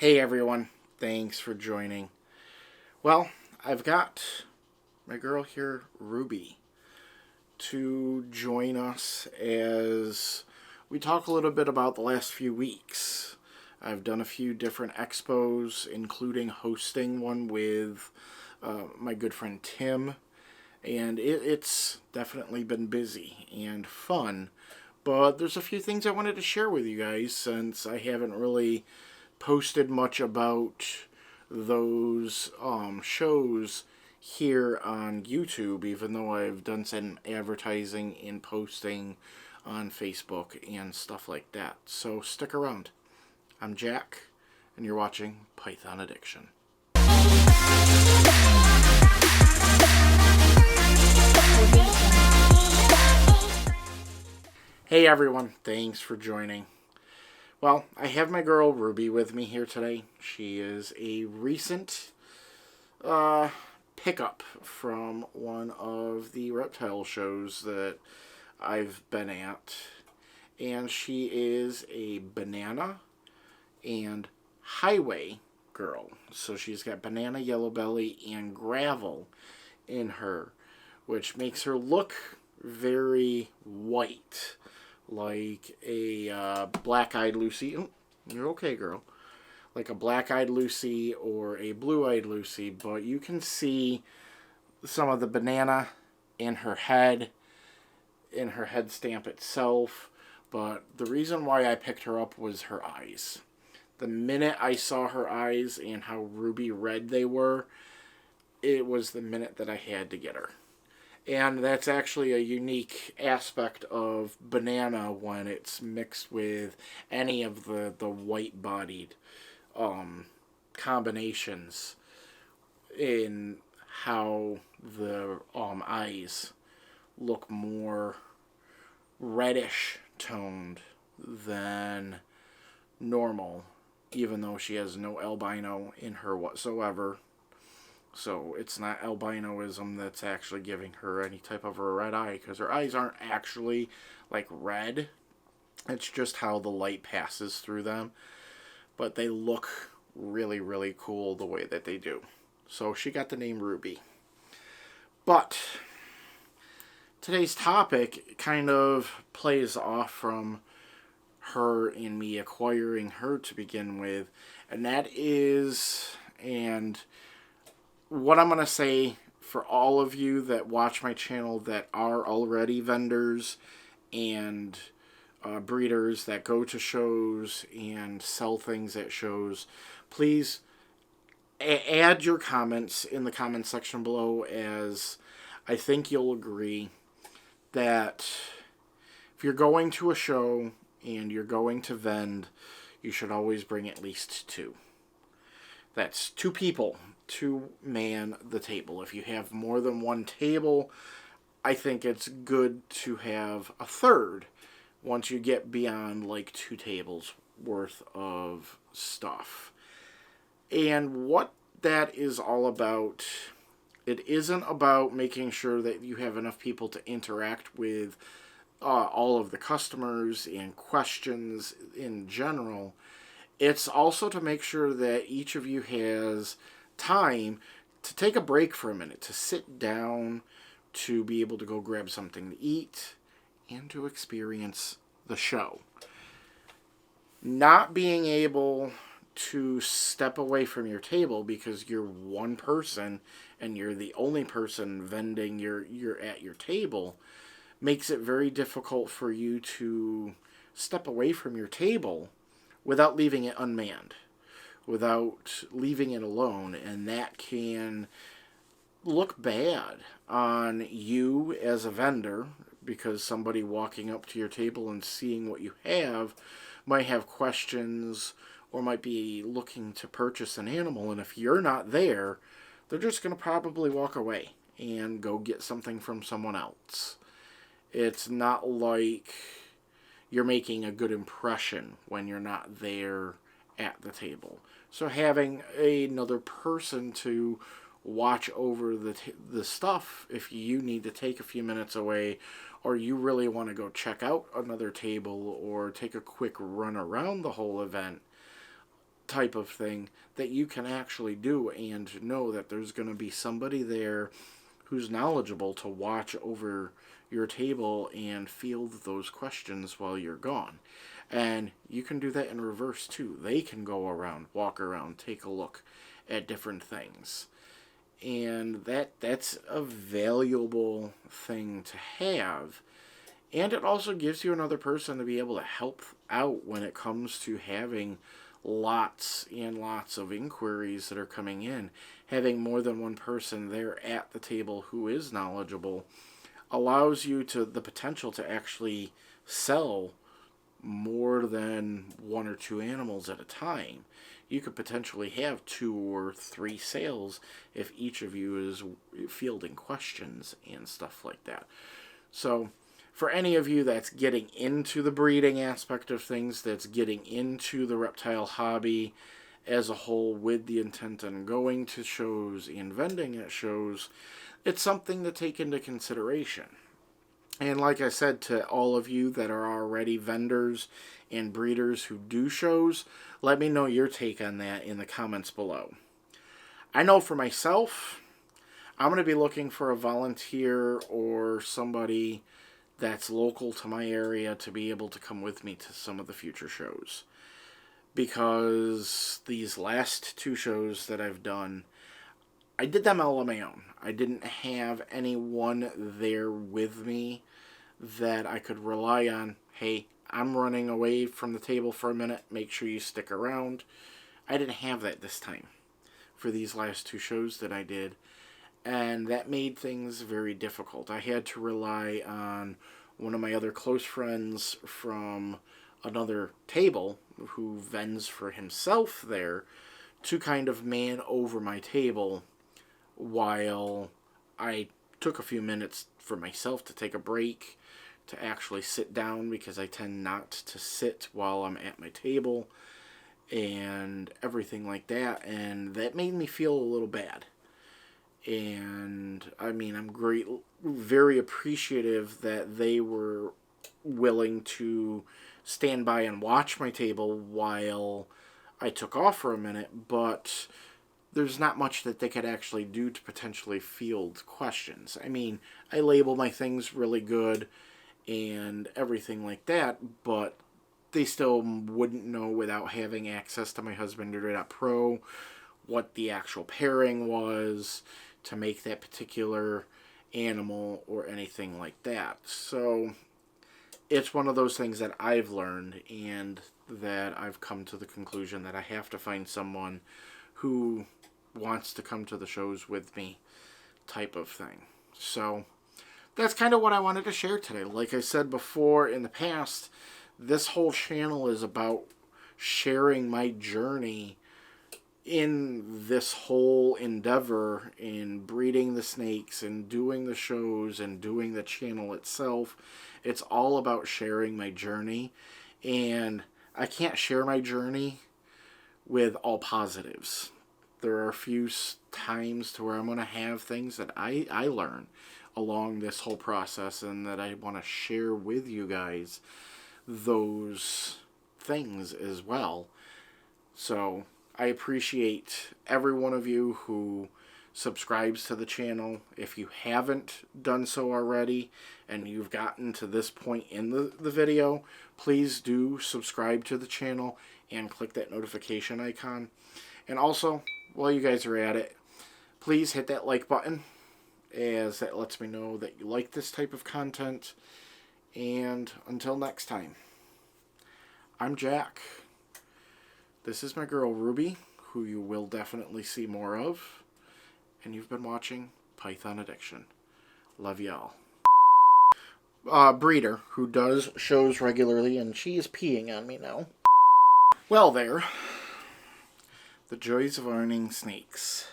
Hey everyone, thanks for joining. Well, I've got my girl here, Ruby, to join us as we talk a little bit about the last few weeks. I've done a few different expos, including hosting one with my good friend Tim, and it's definitely been busy and fun. But there's a few things I wanted to share with you guys since I haven't really posted much about those shows here on YouTube, even though I've done some advertising and posting on Facebook and stuff like that. So stick around. I'm Jack, and you're watching Python Addiction. Hey everyone, thanks for joining. Well, I have my girl Ruby with me here today. She is a recent pickup from one of the reptile shows that I've been at. And she is a banana and highway girl. So she's got banana, yellow belly, and gravel in her, which makes her look very white, like a black-eyed Lucy. Oh, you're okay, girl. Like a black-eyed Lucy or a blue-eyed Lucy, but you can see some of the banana in her head stamp itself. But the reason why I picked her up was her eyes. The minute I saw her eyes and how ruby red they were, it was the minute that I had to get her. And that's actually a unique aspect of banana when it's mixed with any of the white-bodied combinations in how the eyes look more reddish toned than normal, even though she has no albino in her whatsoever. So it's not albinoism that's actually giving her any type of a red eye, because her eyes aren't actually like red. It's just how the light passes through them. But they look really, really cool the way that they do. So she got the name Ruby. But today's topic kind of plays off from her and me acquiring her to begin with. And that is, and what I'm going to say for all of you that watch my channel that are already vendors and breeders that go to shows and sell things at shows, please add your comments in the comment section below, as I think you'll agree that if you're going to a show and you're going to vend, you should always bring at least two. That's two people to man the table. If you have more than one table, I think it's good to have a third once you get beyond like 2 tables worth of stuff. And what that is all about, it isn't about making sure that you have enough people to interact with all of the customers and questions in general. It's also to make sure that each of you has time to take a break for a minute, to sit down, to be able to go grab something to eat, and to experience the show. Not being able to step away from your table because you're one person and you're the only person vending, you're at your table, makes it very difficult for you to step away from your table without leaving it unmanned, without leaving it alone, and that can look bad on you as a vendor, because somebody walking up to your table and seeing what you have might have questions or might be looking to purchase an animal, and if you're not there, they're just going to probably walk away and go get something from someone else. It's not like you're making a good impression when you're not there at the table. So having another person to watch over the stuff, if you need to take a few minutes away, or you really want to go check out another table or take a quick run around the whole event, type of thing that you can actually do, and know that there's going to be somebody there who's knowledgeable to watch over your table and field those questions while you're gone. And you can do that in reverse too. They can go around, walk around, take a look at different things. And that's a valuable thing to have. And it also gives you another person to be able to help out when it comes to having lots and lots of inquiries that are coming in. Having more than one person there at the table who is knowledgeable allows you to the potential to actually sell more than one or two animals at a time. You could potentially have 2 or 3 sales if each of you is fielding questions and stuff like that. So for any of you that's getting into the breeding aspect of things, that's getting into the reptile hobby as a whole with the intent on going to shows and vending at shows, it's something to take into consideration. And like I said, to all of you that are already vendors and breeders who do shows, let me know your take on that in the comments below. I know for myself, I'm going to be looking for a volunteer or somebody that's local to my area to be able to come with me to some of the future shows. Because these last 2 shows that I've done, I did them all on my own. I didn't have anyone there with me that I could rely on. Hey, I'm running away from the table for a minute. Make sure you stick around. I didn't have that this time for these last 2 shows that I did. And that made things very difficult. I had to rely on one of my other close friends from another table who vends for himself there to kind of man over my table while I took a few minutes for myself to take a break, to actually sit down, because I tend not to sit while I'm at my table and everything like that, and that made me feel a little bad. And I mean, I'm very appreciative that they were willing to stand by and watch my table while I took off for a minute, but there's not much that they could actually do to potentially field questions. I mean, I label my things really good and everything like that, but they still wouldn't know without having access to my Husbandry.pro what the actual pairing was to make that particular animal or anything like that. So it's one of those things that I've learned, and that I've come to the conclusion that I have to find someone who wants to come to the shows with me, type of thing. So that's kind of what I wanted to share today. Like I said before in the past, this whole channel is about sharing my journey in this whole endeavor in breeding the snakes and doing the shows and doing the channel itself. It's all about sharing my journey, and I can't share my journey with all positives. There are a few times to where I'm going to have things that I learn along this whole process, and that I want to share with you guys those things as well. So I appreciate every one of you who subscribes to the channel. If you haven't done so already and you've gotten to this point in the video, please do subscribe to the channel and click that notification icon. And also, while you guys are at it, please hit that like button, as that lets me know that you like this type of content. And until next time, I'm Jack. This is my girl Ruby, who you will definitely see more of. And you've been watching Python Addiction. Love y'all. Breeder, who does shows regularly, and she is peeing on me now. Well there. The joys of owning snakes.